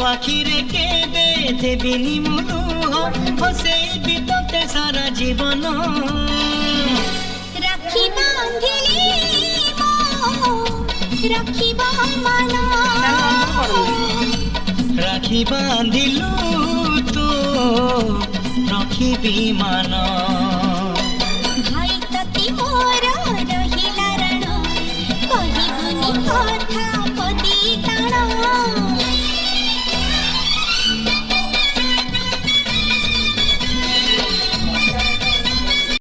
আখিরে কেঁদে দেবিনি মুলুহ হসেইবি তোতে সারা জীবন রাখি বাঁধিলি রাখিবা মান রাখি বাঁধিলু তো রখিবি মান।